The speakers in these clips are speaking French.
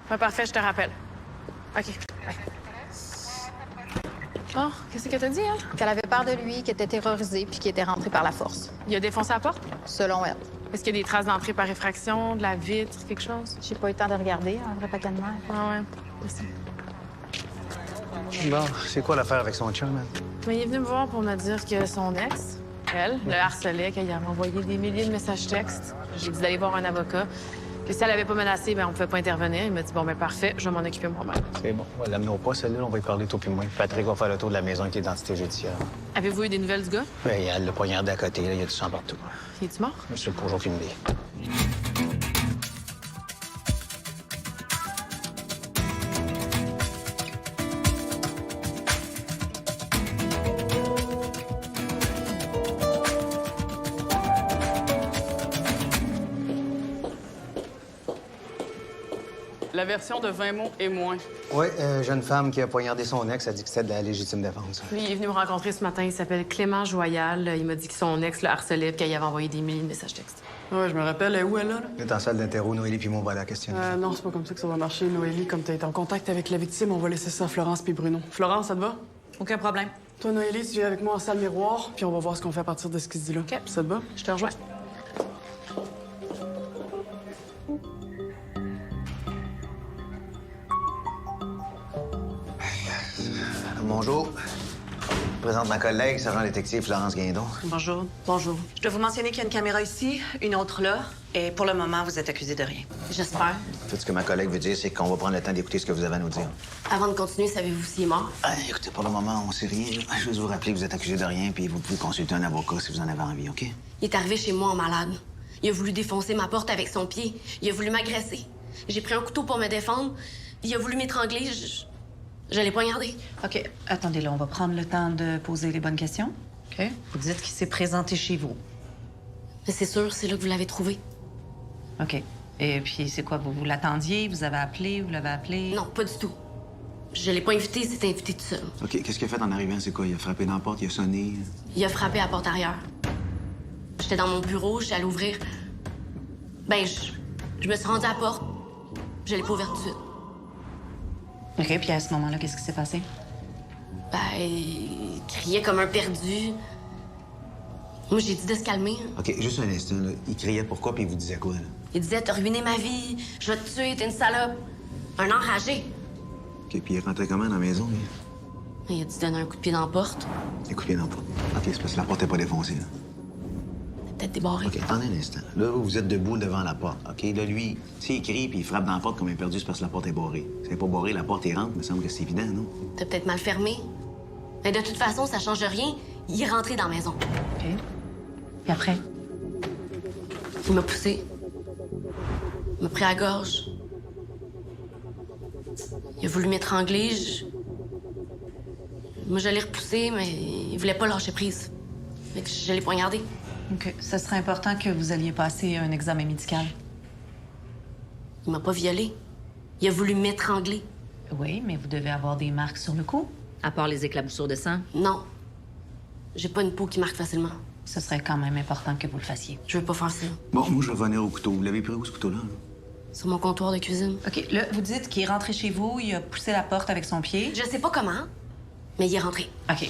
Ouais, parfait, je te rappelle. OK. Bye. Bon, qu'est-ce qu'elle t'a dit, elle? Qu'elle avait peur de lui, qu'il était terrorisé puis qu'il était rentré par la force. Il a défoncé la porte? Selon elle. Est-ce qu'il y a des traces d'entrée par effraction, de la vitre, quelque chose? J'ai pas eu le temps de regarder, un vrai paquet de mer. Ah ouais, merci. Bon, c'est quoi l'affaire avec son chum, man? Mais il est venu me voir pour me dire que son ex, elle, le harcelait, qu'elle avait envoyé des milliers de messages textes. J'ai dit d'aller voir un avocat. Que si elle avait pas menacé, ben on pouvait pas intervenir. Il m'a dit, bon, ben parfait, je vais m'en occuper moi-même. C'est bon. On va l'amener au poste, celle-là. On va y parler, toi puis moi. Patrick va faire le tour de la maison avec l'identité judiciaire. Avez-vous eu des nouvelles du gars? Ben, il y a le poignardé à côté, là. Il y a du sang partout. Il est-tu mort? Monsieur, pour aucune idée. La version de 20 mots et moins. Oui, jeune femme qui a poignardé son ex a dit que c'était de la légitime défense. Lui, il est venu me rencontrer ce matin. Il s'appelle Clément Joyal. Il m'a dit que son ex le harcelait, qu'elle y avait envoyé des milliers de messages textes. Ouais, je me rappelle. Elle est où, elle, là? Elle est en salle d'interro, Noélie puis moi, on va la questionner. Non, c'est pas comme ça que ça va marcher, Noélie. Comme t'as été en contact avec la victime, on va laisser ça à Florence puis Bruno. Florence, ça te va? Aucun problème. Toi, Noélie, tu viens avec moi en salle miroir, puis on va voir ce qu'on fait à partir de ce qu'il se dit là. OK. Ça te va? Je te rejoins. Bonjour. Je présente ma collègue, sergent détective Florence Guindon. Bonjour. Bonjour. Je dois vous mentionner qu'il y a une caméra ici, une autre là, et pour le moment, vous êtes accusé de rien. J'espère. Tout ce que ma collègue veut dire, c'est qu'on va prendre le temps d'écouter ce que vous avez à nous dire. Avant de continuer, savez-vous s'il est mort? Écoutez, pour le moment, on sait rien. Je veux juste vous rappeler que vous êtes accusé de rien, puis vous pouvez consulter un avocat si vous en avez envie, OK? Il est arrivé chez moi en malade. Il a voulu défoncer ma porte avec son pied. Il a voulu m'agresser. J'ai pris un couteau pour me défendre. Il a voulu m'étrangler. Je l'ai poignardé. OK. Attendez, là, on va prendre le temps de poser les bonnes questions. OK. Vous dites qu'il s'est présenté chez vous. Mais c'est sûr, c'est là que vous l'avez trouvé. OK. Et puis, c'est quoi? Vous l'attendiez? Vous avez appelé? Vous l'avez appelé? Non, pas du tout. Je l'ai pas invité, il s'est invité tout seul. OK, qu'est-ce qu'il a fait en arrivant? C'est quoi? Il a frappé dans la porte, il a sonné? Il a frappé à la porte arrière. J'étais dans mon bureau, j'étais à l'ouvrir. Ben, je me suis rendue à la porte. Je l'ai pas ouverte tout de suite. OK. Puis à ce moment-là, qu'est-ce qui s'est passé? Ben, il criait comme un perdu. Moi, j'ai dit de se calmer. OK, juste un instant, là. Il criait pourquoi, puis il vous disait quoi, là? Il disait, t'as ruiné ma vie, je vais te tuer, t'es une salope. Un enragé. OK, puis il est rentré comment dans la maison, lui? Il a dit donner un coup de pied dans la porte. Il a coupé dans la porte. OK, c'est parce que la porte n'est pas défoncée, là. Peut-être débarré. OK, attendez un instant. Là, vous êtes debout devant la porte, OK? Là, lui, s'il crie puis il frappe dans la porte comme un perdu, c'est parce que la porte est barrée. Si elle n'est pas barrée, la porte est rentre, il me semble que c'est évident, non? T'as peut-être mal fermé. Mais de toute façon, ça change rien. Il est rentré dans la maison. OK. Et après? Il m'a poussé. Il m'a pris à la gorge. Il a voulu m'étrangler. Moi, je l'ai repoussé, mais il voulait pas lâcher prise. Fait que je l'ai poignardé. OK. Ce serait important que vous alliez passer un examen médical. Il m'a pas violé. Il a voulu m'étrangler. Oui, mais vous devez avoir des marques sur le cou. À part les éclaboussures de sang? Non. J'ai pas une peau qui marque facilement. Ce serait quand même important que vous le fassiez. Je veux pas faire ça. Bon, moi, je vais venir au couteau. Vous l'avez pris où, ce couteau-là? Là? Sur mon comptoir de cuisine. OK. Là, vous dites qu'il est rentré chez vous, il a poussé la porte avec son pied. Je sais pas comment, mais il est rentré. OK.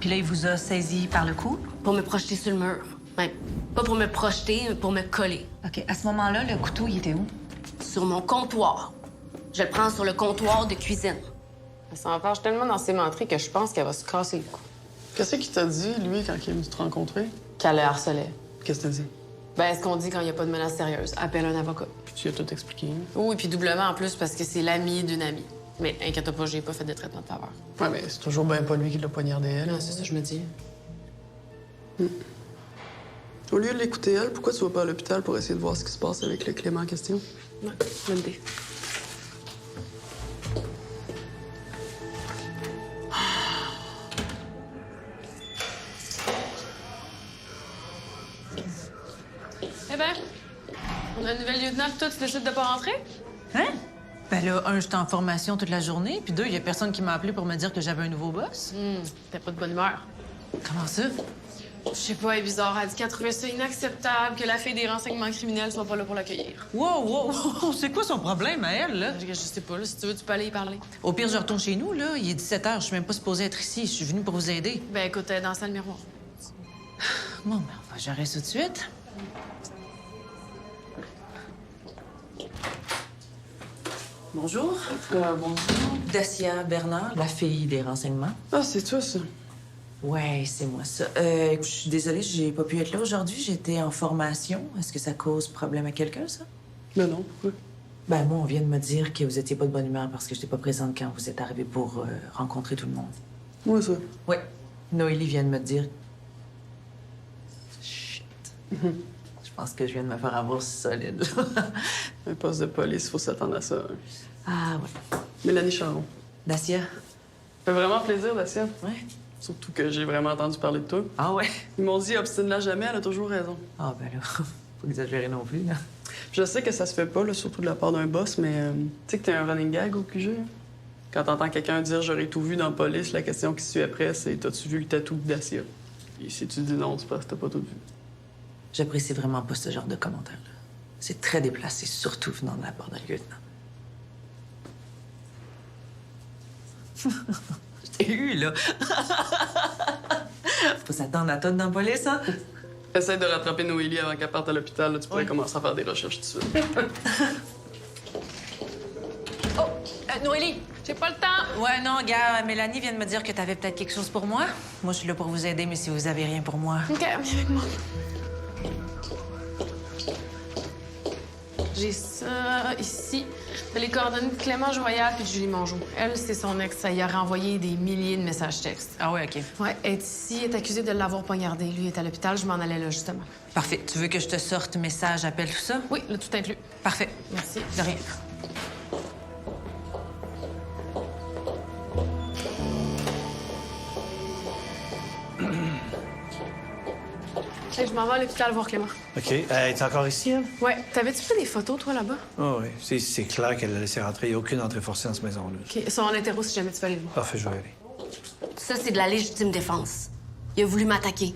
Puis là, il vous a saisi par le cou. Pour me projeter sur le mur. Ben, pas pour me projeter, mais pour me coller. OK. À ce moment-là, le couteau, il était où? Sur mon comptoir. Je le prends sur le comptoir de cuisine. Elle s'enfarge tellement dans ses menteries que je pense qu'elle va se casser le cou. Qu'est-ce qu'il t'a dit, lui, quand il est venu te rencontrer? Qu'elle le harcelait. Qu'est-ce que t'as dit? Ben, ce qu'on dit quand il n'y a pas de menace sérieuse. Appelle un avocat. Puis tu lui as tout expliqué. Oui, puis doublement en plus parce que c'est l'ami d'une amie. Mais inquiète pas, j'ai pas fait de traitement de faveur. Ouais, mais c'est toujours bien pas lui qui l'a poignardé, elle. Non, c'est ça, je me dis. Au lieu de l'écouter, elle, pourquoi tu vas pas à l'hôpital pour essayer de voir ce qui se passe avec le Clément en question? Ouais, bonne idée. Eh ben, on a une nouvelle lieutenant, puis toi, tu décides de pas rentrer? Hein? Ben là, un, j'étais en formation toute la journée, puis deux, il y a personne qui m'a appelé pour me dire que j'avais un nouveau boss. T'as pas de bonne humeur. Comment ça? Je sais pas, elle est bizarre. Elle dit qu'elle trouvait ça inacceptable que la fille des renseignements criminels soit pas là pour l'accueillir. Wow! C'est quoi son problème à elle, là? Je sais pas, là, si tu veux, tu peux aller y parler. Au pire, je retourne chez nous, là. Il est 17 h, je suis même pas supposée être ici. Je suis venue pour vous aider. Ben écoute, elle est dans la salle miroir. Bon, ben, j'arrête tout de suite. Bonjour. Bonjour. Dacia Bernard, la fille des renseignements. Ah, c'est toi, ça. Ouais, c'est moi ça. Écoute, je suis désolée, j'ai pas pu être là aujourd'hui. J'étais en formation. Est-ce que ça cause problème à quelqu'un, ça? Ben non, pourquoi? Ben moi, on vient de me dire que vous étiez pas de bonne humeur parce que j'étais pas présente quand vous êtes arrivés pour rencontrer tout le monde. Moi, ça. Ouais. Noélie vient de me dire... Shit. Je pense que je viens de me faire avoir solide. Un poste de police, faut s'attendre à ça. Ah ouais. Mélanie Charon. Dacia? Ça fait vraiment plaisir, Dacia. Ouais. Surtout que j'ai vraiment entendu parler de toi. Ah ouais? Ils m'ont dit, obstine-la jamais, elle a toujours raison. Ah ben là, faut exagérer non plus, là. Je sais que ça se fait pas, là, surtout de la part d'un boss, mais tu sais que t'es un running gag au QG. Hein? Quand t'entends quelqu'un dire j'aurais tout vu dans la police, la question qui suit après, c'est t'as-tu vu le tatou de Dacia? Et si tu dis non, c'est parce que t'as pas tout vu. J'apprécie vraiment pas ce genre de commentaires-là. C'est très déplacé, surtout venant de la part d'un lieutenant. Je t'ai eu, là. Faut s'attendre à tout dans la police, hein? Essaye de rattraper Noélie avant qu'elle parte à l'hôpital, là, tu pourrais commencer à faire des recherches tout de suite. Noélie! J'ai pas le temps! Ouais, non, gars, Mélanie vient de me dire que t'avais peut-être quelque chose pour moi. Moi, je suis là pour vous aider, mais si vous avez rien pour moi... OK, viens avec moi. J'ai ça ici. T'as les coordonnées de Clément Joyal puis de Julie Mongeau. Elle, c'est son ex. Ça y aurait envoyé des milliers de messages textes. Ah ouais, OK. Ouais, elle est ici, elle est accusée de l'avoir poignardé. Lui est à l'hôpital, je m'en allais là, justement. Parfait. Tu veux que je te sorte message, appel, tout ça? Oui, le tout inclus. Parfait. Merci. De rien. Hey, je m'en vais à l'hôpital voir Clément. OK. Elle est encore ici, elle? Ouais. T'avais-tu pris des photos, toi, là-bas? Ah oui. C'est clair qu'elle l'a laissé rentrer. Il n'y a aucune entrée forcée dans cette maison-là. OK. Son interro, si jamais tu veux aller le voir. Parfait, je vais y aller. Ça, c'est de la légitime défense. Il a voulu m'attaquer.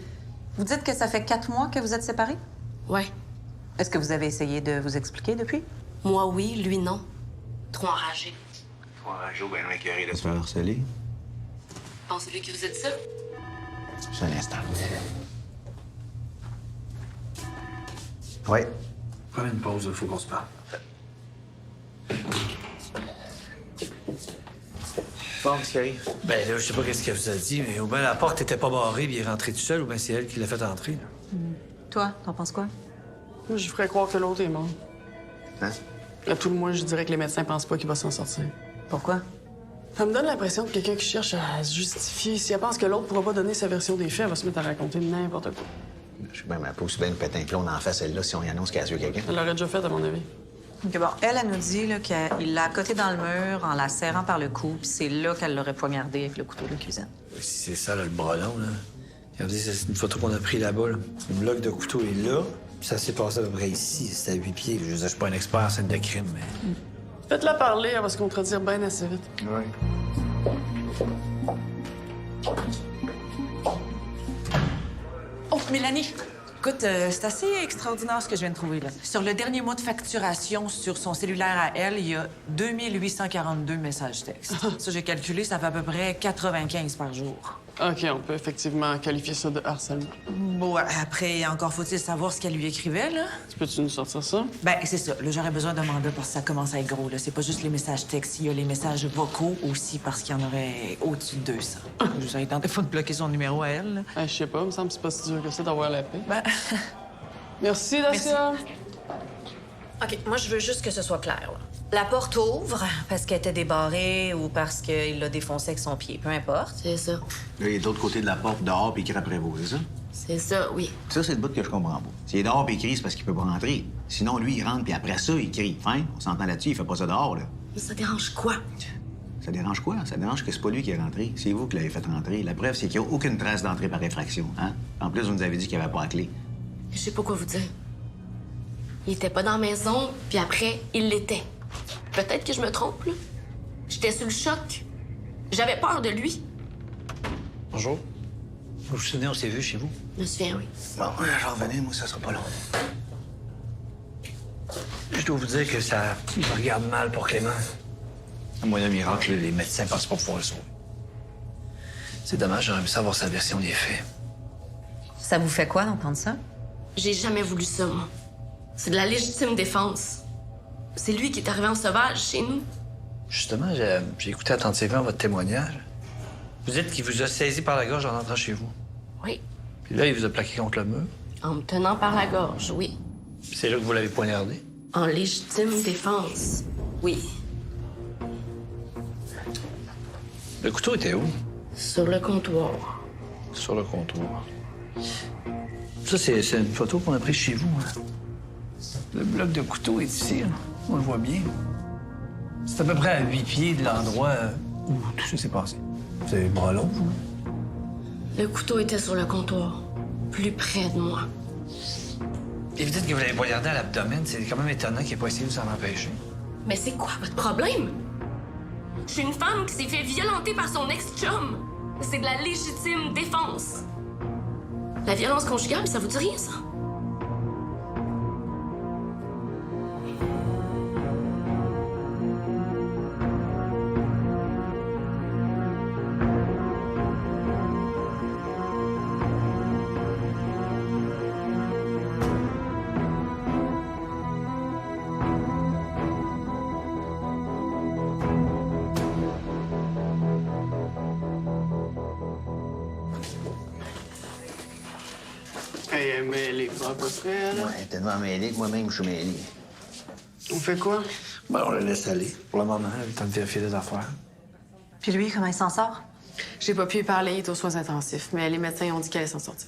Vous dites que ça fait 4 mois que vous êtes séparés? Ouais. Est-ce que vous avez essayé de vous expliquer depuis? Moi, oui, lui, non. Trop enragé. Joe, ben non, écœuré de se faire harceler. Pensez-vous que vous êtes ça? Juste un instant. Ouais. Prends une pause, il faut qu'on se parle. Bon, qu'est-ce qui arrive? Ben là, je sais pas qu'est-ce qu'elle vous a dit, mais au moins la porte était pas barrée, puis il est rentré tout seul, ou bien c'est elle qui l'a fait entrer. Là. Toi, t'en penses quoi? Moi, je ferais croire que l'autre est mort. Hein? À tout le moins, je dirais que les médecins pensent pas qu'il va s'en sortir. Pourquoi? Ça me donne l'impression de quelqu'un qui cherche à se justifier. Si elle pense que l'autre pourra pas donner sa version des faits, elle va se mettre à raconter n'importe quoi. Je sais bien, mais elle peut aussi bien péter un plomb en face, celle-là, si on y annonce qu'elle a tué quelqu'un. Elle l'aurait déjà fait, à mon avis. OK, bon. Elle nous dit là, qu'il l'a accoté dans le mur en la serrant par le cou, puis c'est là qu'elle l'aurait poignardé avec le couteau de cuisine. Si c'est ça, là, le bras long, là. Regardez, c'est une photo qu'on a prise là-bas, là. Une bloc de couteau est là, puis ça s'est passé à peu près ici. C'était à 8 pieds. Je suis pas un expert en scène de crime, mais... Faites-la parler, elle va se contredire bien assez vite. Ouais. Oh, Mélanie! Écoute, c'est assez extraordinaire ce que je viens de trouver, là. Sur le dernier mois de facturation sur son cellulaire à elle, il y a 2842 messages textes. Ça, j'ai calculé, ça fait à peu près 95 par jour. OK, on peut effectivement qualifier ça de harcèlement. Bon, après, encore faut-il savoir ce qu'elle lui écrivait, là. Peux-tu nous sortir ça? Ben, c'est ça. Là, j'aurais besoin d'un mandat parce que ça commence à être gros, là. C'est pas juste les messages textes, il y a les messages vocaux aussi parce qu'il y en aurait au-dessus de 200. J'aurais tenté de bloquer son numéro à elle, là. Je sais pas, il me semble que c'est pas si dur que ça d'avoir la paix. Ben, Merci, Dacia. OK, moi, je veux juste que ce soit clair, là. La porte ouvre parce qu'elle était débarrée ou parce qu'il l'a défoncé avec son pied, peu importe. C'est ça. Là, il est de l'autre côté de la porte, dehors, puis il crie après vous, c'est ça? C'est ça, oui. Ça, c'est le bout que je comprends pas. S'il est dehors puis il crie, c'est parce qu'il peut pas rentrer. Sinon, lui, il rentre, puis après ça, il crie. Fin, on s'entend là-dessus, il fait pas ça dehors, là. Mais ça dérange quoi? Ça dérange quoi? Ça dérange que c'est pas lui qui est rentré. C'est vous qui l'avez fait rentrer. La preuve, c'est qu'il n'y a aucune trace d'entrée par effraction, hein? En plus, vous nous avez dit qu'il n'y avait pas la clé. Je sais pas quoi vous dire. Il était pas dans la maison, puis après, il l'était. Peut-être que je me trompe, là. J'étais sous le choc. J'avais peur de lui. Bonjour. Vous vous souvenez, on s'est vu chez vous? Je me souviens, oui. Bon, j'en revenais, moi, ça sera pas long. Je dois vous dire que ça me regarde mal pour Clément. À moyen miracle, les médecins pensent pas pouvoir le sauver. C'est dommage, j'aurais aimé savoir sa version des faits. Ça vous fait quoi d'entendre ça? J'ai jamais voulu ça, moi. C'est de la légitime défense. C'est lui qui est arrivé en sauvage chez nous. Justement, j'ai écouté attentivement votre témoignage. Vous dites qu'il vous a saisi par la gorge en entrant chez vous. Oui. Puis là, il vous a plaqué contre le mur. En me tenant par la gorge, oui. Puis c'est là que vous l'avez poignardé. En légitime défense, oui. Le couteau était où? Sur le comptoir. Sur le comptoir. Ça, c'est une photo qu'on a prise chez vous. Hein? Le bloc de couteau est ici. Hein? On le voit bien. C'est à peu près à 8 pieds de l'endroit où tout ça s'est passé. Vous avez le bras long, vous? Le couteau était sur le comptoir, plus près de moi. Et vous dites que vous l'avez poignardé à l'abdomen. C'est quand même étonnant qu'il n'ait pas essayé de s'en empêcher. Mais c'est quoi votre problème? Je suis une femme qui s'est fait violenter par son ex-chum. C'est de la légitime défense. La violence conjugale, ça vous dit rien, ça? Hey, mais les pas à peu près, là. Ouais, t'es devant mêlé que moi-même, je suis mêlé. On fait quoi? Ben, on le laisse aller. Pour le moment, le temps de vérifier les affaires. Puis lui, comment il s'en sort? J'ai pas pu y parler, il est aux soins intensifs, mais les médecins ont dit qu'elle allait s'en sortir.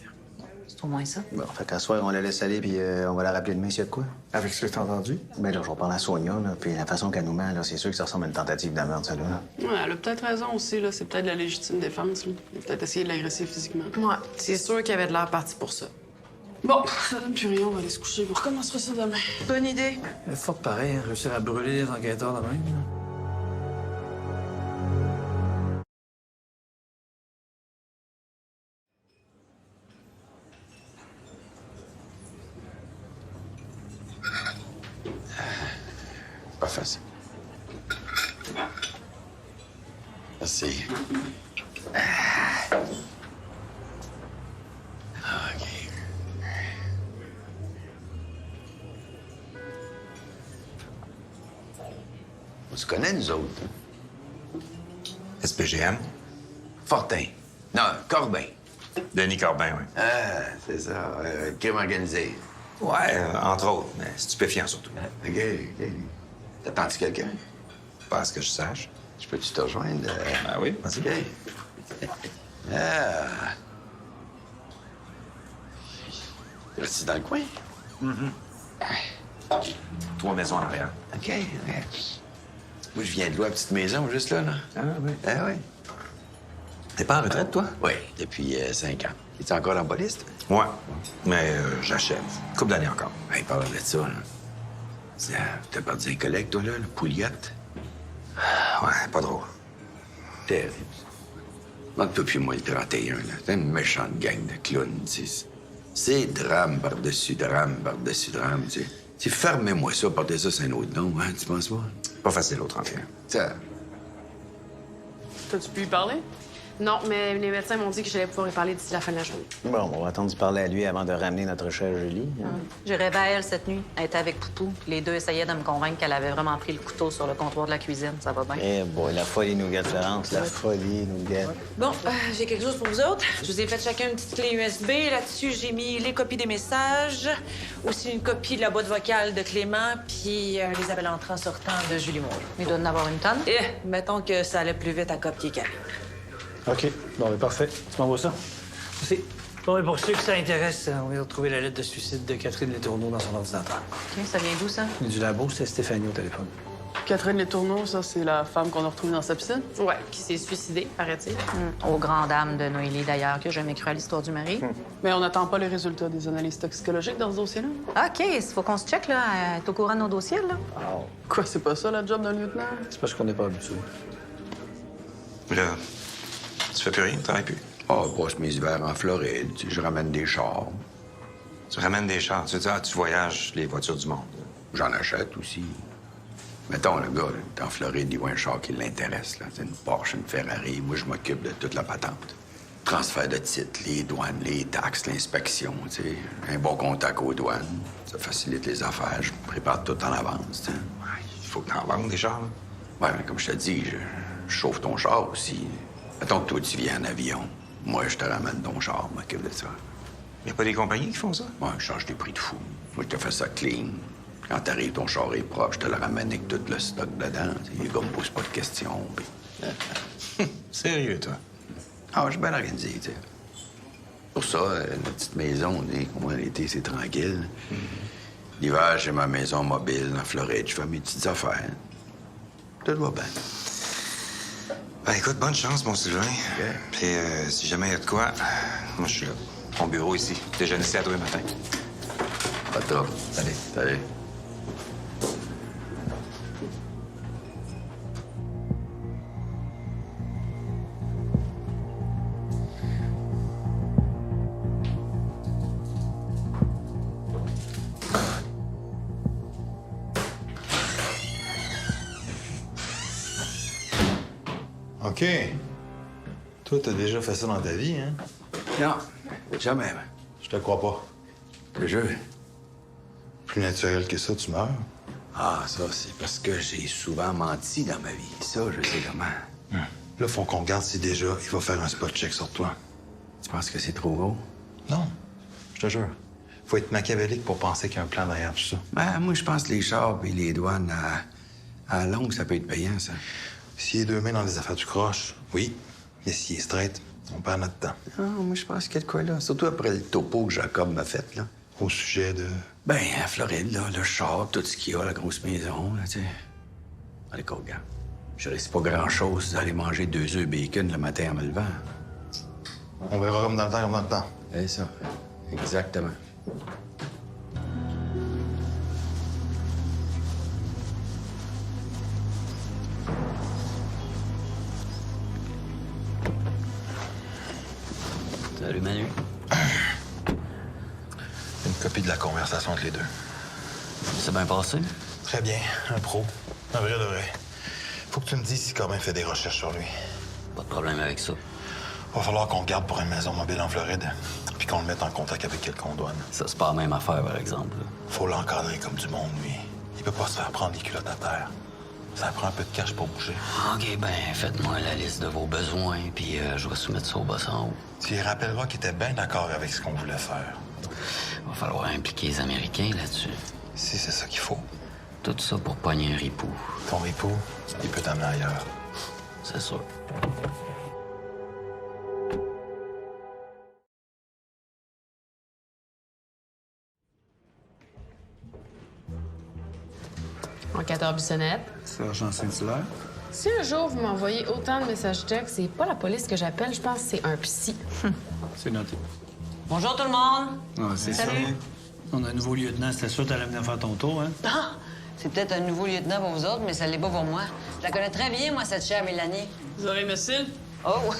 C'est au moins ça. Bon, fait qu'à soir, on la laisse aller, puis on va la rappeler demain s'il y a de quoi. Avec ce que t'as entendu? Ben là, je vais parler à Sonia, là, puis la façon qu'elle nous ment, là, c'est sûr que ça ressemble à une tentative de meurtre, ça, là. Ouais, elle a peut-être raison aussi, là. C'est peut-être la légitime défense, là. Il a peut-être essayé de l'agresser physiquement. Ouais, c'est sûr qu'il y avait de l'air parti pour ça. Bon, ça donne plus rien, on va aller se coucher. On recommencera ça demain. Bonne idée. Fort pareil, hein, réussir à brûler les enquêteurs de même. Là. Pas facile. Merci. OK. On se connaît, nous autres. SPGM? Fortin. Non, Corbin. Denis Corbin, oui. Ah, c'est ça. Crime organisé. Ouais, entre autres, mais stupéfiant surtout. OK, OK. T'attends-tu quelqu'un? Pas à ce que je sache. Je peux-tu te rejoindre? Ben oui, vas-y. OK. Ah. Restes dans le coin? 3 maisons en arrière. OK, OK. Moi, je viens de loin, petite maison, juste là, là. Ah oui. Ah oui. T'es pas en retraite, toi? Oui, depuis 5 ans. Es-tu encore en police? Ouais, mais j'achève. Couple d'années encore. Hey, parle de ça, là. T'as perdu un collègue, toi, là, le Pouliot? Ouais, pas drôle. Terrible. Entre toi puis moi, le 31, là. C'est une méchante gang de clowns, tu sais. C'est drame par-dessus drame par-dessus drame, tu sais. Tu sais, fermez-moi ça, portez ça, c'est un autre nom, hein, tu penses pas? Pas facile au 31. Ça. T'as-tu pu y parler? Non, mais les médecins m'ont dit que j'allais pouvoir y parler d'ici la fin de la journée. Bon, on va attendre de parler à lui avant de ramener notre chère Julie. J'ai rêvé à elle cette nuit. Elle était avec Poupou. Les deux essayaient de me convaincre qu'elle avait vraiment pris le couteau sur le comptoir de la cuisine. Ça va bien. Eh boy, la folie nous gâte, Florence, la folie nous gâte. Bon, j'ai quelque chose pour vous autres. Je vous ai fait chacun une petite clé USB. Là-dessus, j'ai mis les copies des messages, aussi une copie de la boîte vocale de Clément, puis les appels entrants sortants de Julie Moore. Il doit en avoir une tonne. Mettons que ça allait plus vite à copier qu'à lire. OK. Bon, ben parfait. Tu m'envoies ça? Merci. Bon, et pour ceux que ça intéresse, on vient de retrouver la lettre de suicide de Catherine Letourneau dans son ordinateur. OK, ça vient d'où, ça? Du labo, c'est Stéphanie au téléphone. Catherine Letourneau, ça, c'est la femme qu'on a retrouvée dans sa piscine? Ouais, qui s'est suicidée, paraît-il. Aux grandes dames de Noélie, d'ailleurs, que j'ai jamais cru à l'histoire du mari. Mais on n'attend pas les résultats des analyses toxicologiques dans ce dossier-là. OK, il faut qu'on se check, là. Elle est au courant de nos dossiers, là. Quoi, c'est pas ça, la job d'un lieutenant? C'est parce qu'on n'est pas habitué. Là, tu fais plus rien, tu travailles plus. Oh, je passe mes hivers en Floride. Je ramène des chars. Tu ramènes des chars. Tu veux dire, tu voyages les voitures du monde. J'en achète aussi. Mettons, le gars, là, est en Floride, il voit un char qui l'intéresse. Là. C'est une Porsche, une Ferrari. Moi, je m'occupe de toute la patente. Transfert de titres, les douanes, les taxes, l'inspection, tu sais. Un bon contact aux douanes. Ça facilite les affaires. Je prépare tout en avance, tu sais. Il faut que t'en vendes des chars, là. Ouais, mais comme je te dis, je chauffe ton char aussi. Mettons que toi, tu viens en avion. Moi, je te ramène ton char, je m'occupe de ça. Y a pas des compagnies qui font ça? Ouais, je change des prix de fou. Moi, je te fais ça clean. Quand t'arrives, ton char est propre, je te le ramène avec tout le stock dedans. Les gars me posent pas de questions. Puis... Sérieux, toi? Ah, je suis bien organisé, tu sais. Pour ça, notre petite maison, moi, l'été, c'est tranquille. L'hiver, j'ai ma maison mobile en Floride. Je fais mes petites affaires. Tout va bien. Ben, écoute, bonne chance, mon Sylvain. Puis, si jamais il y a de quoi, moi, je suis là. Mon bureau ici. Déjeune ici à 2 matin. Pas de trouble. Allez, salut. OK. Toi, t'as déjà fait ça dans ta vie, hein? Non, jamais. Je te crois pas. Le jeu. Plus naturel que ça, tu meurs. Ah, ça, c'est parce que j'ai souvent menti dans ma vie. Ça, je sais comment. Là, faut qu'on regarde si déjà il va faire un spot check sur toi. Tu penses que c'est trop gros? Non, je te jure. Faut être machiavélique pour penser qu'il y a un plan derrière tout ça. Ben, moi, je pense que les chars et les douanes, à longue, ça peut être payant, ça. S'il est 2 mains dans les affaires du croche, oui. Mais s'il est straight, on perd notre temps. Ah, moi, je pense qu'il y a de quoi, là. Surtout après le topo que Jacob m'a fait, là. Au sujet de... Ben, à Floride, là, le char, tout ce qu'il y a, la grosse maison, là, tu sais. Allez, quoi, regarde. Je risque pas grand-chose d'aller manger 2 œufs bacon le matin en me levant. On verra comme dans le temps, comme dans le temps. C'est ça. Exactement. Salut, Manu. Une copie de la conversation entre les deux. C'est bien passé? Très bien. Un pro. Un vrai de vrai. Faut que tu me dises si Corbin fait des recherches sur lui. Pas de problème avec ça. Va falloir qu'on le garde pour une maison mobile en Floride, puis qu'on le mette en contact avec quelqu'un douane. Ça, c'est pas la même affaire, par exemple. Faut l'encadrer comme du monde, lui. Il peut pas se faire prendre les culottes à terre. Ça prend un peu de cash pour bouger. OK, ben, faites-moi la liste de vos besoins, puis je vais soumettre ça au boss en haut. Tu lui rappelleras qu'il était bien d'accord avec ce qu'on voulait faire. Va falloir impliquer les Américains là-dessus. Si c'est ça qu'il faut. Tout ça pour pogner un ripou. Ton ripou, il peut t'amener ailleurs. C'est sûr. Enquêteur Bissonnette. Sergent Saint-Hilaire. Si un jour vous m'envoyez autant de messages textes, c'est pas la police que j'appelle, je pense que c'est un psy. C'est noté. Bonjour tout le monde. Ah, c'est ça. On a un nouveau lieutenant. C'était sûr que t'allais venir faire ton tour, hein? Ah! C'est peut-être un nouveau lieutenant pour vous autres, mais ça l'est pas pour moi. Je la connais très bien, moi, cette chère Mélanie. Vous aurez Messile? Oh!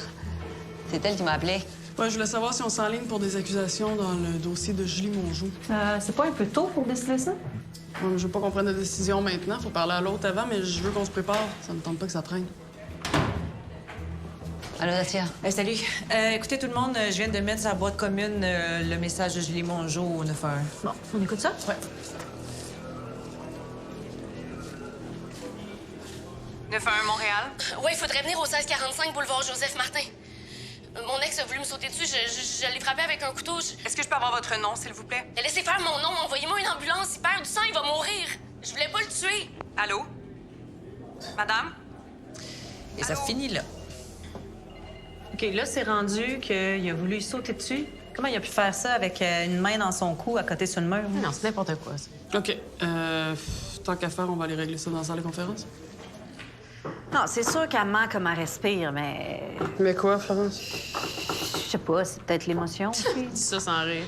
C'est elle qui m'a appelé. Ouais, je voulais savoir si on s'enligne pour des accusations dans le dossier de Julie Mongeau. C'est pas un peu tôt pour décider ça? Ouais, je veux pas qu'on prenne de décision maintenant. Faut parler à l'autre avant, mais je veux qu'on se prépare. Ça me tente pas que ça traîne. Allô, Dacia. Salut. Écoutez, tout le monde, je viens de mettre sur la boîte commune le message de Julie Mongeau au 911. Bon, on écoute ça? Ouais. 911 Montréal. Ouais, il faudrait venir au 1645 boulevard Joseph-Martin. Mon ex a voulu me sauter dessus. Je l'ai frappé avec un couteau. Est-ce que je peux avoir votre nom, s'il vous plaît? Laissez faire mon nom. Envoyez-moi une ambulance. Il perd du sang. Il va mourir. Je voulais pas le tuer. Allô? Madame? Et ça finit là. OK, là, c'est rendu qu'il a voulu sauter dessus. Comment il a pu faire ça avec une main dans son cou à côté sur le mur? Non, c'est n'importe quoi, ça. OK. Tant qu'à faire, on va aller régler ça dans la salle de conférence. Non, c'est sûr qu'elle ment comme elle respire, mais... Mais quoi, Florence? Je sais pas, c'est peut-être l'émotion aussi. Dis ça sans rire.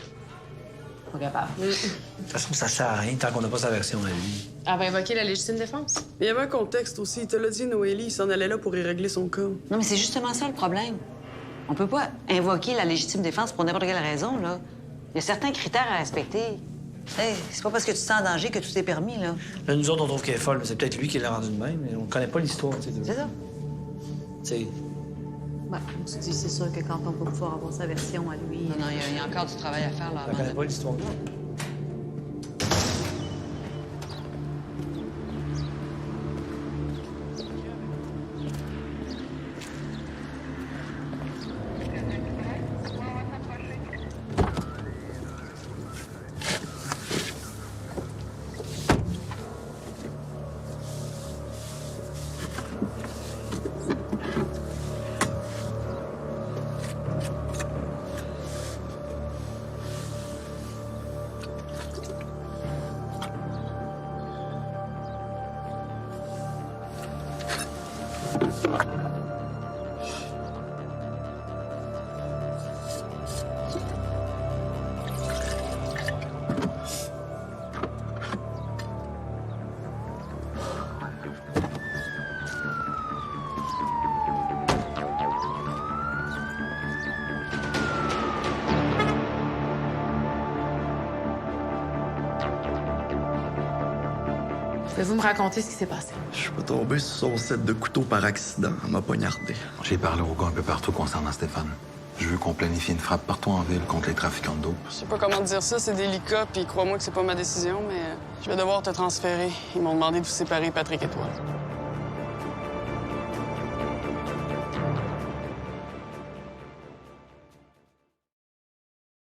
Pas capable. De toute façon, ça sert à rien tant qu'on n'a pas sa version à lui. Elle va invoquer la légitime défense. Il y avait un contexte aussi. Il te l'a dit, Noélie, il s'en allait là pour y régler son cas. Non, mais c'est justement ça le problème. On peut pas invoquer la légitime défense pour n'importe quelle raison, là. Il y a certains critères à respecter. Hey, c'est pas parce que tu te sens en danger que tout est permis, là. Là, nous autres, on trouve qu'elle est folle, mais c'est peut-être lui qui l'a rendue de même, mais on connaît pas l'histoire, tu sais. C'est ça. Tu sais. Ben, tu dis, c'est sûr que quand on va pouvoir avoir sa version à lui... Non, il y a encore du travail à faire, là. On connaît pas l'histoire. Pouvez-vous me raconter ce qui s'est passé? Je suis pas tombé sur son set de couteau par accident. Elle m'a poignardé. J'ai parlé aux gars un peu partout concernant Stéphane. Je veux qu'on planifie une frappe partout en ville contre les trafiquants de dope. Je sais pas comment te dire ça, c'est délicat, puis crois-moi que c'est pas ma décision, mais je vais devoir te transférer. Ils m'ont demandé de vous séparer, Patrick et toi.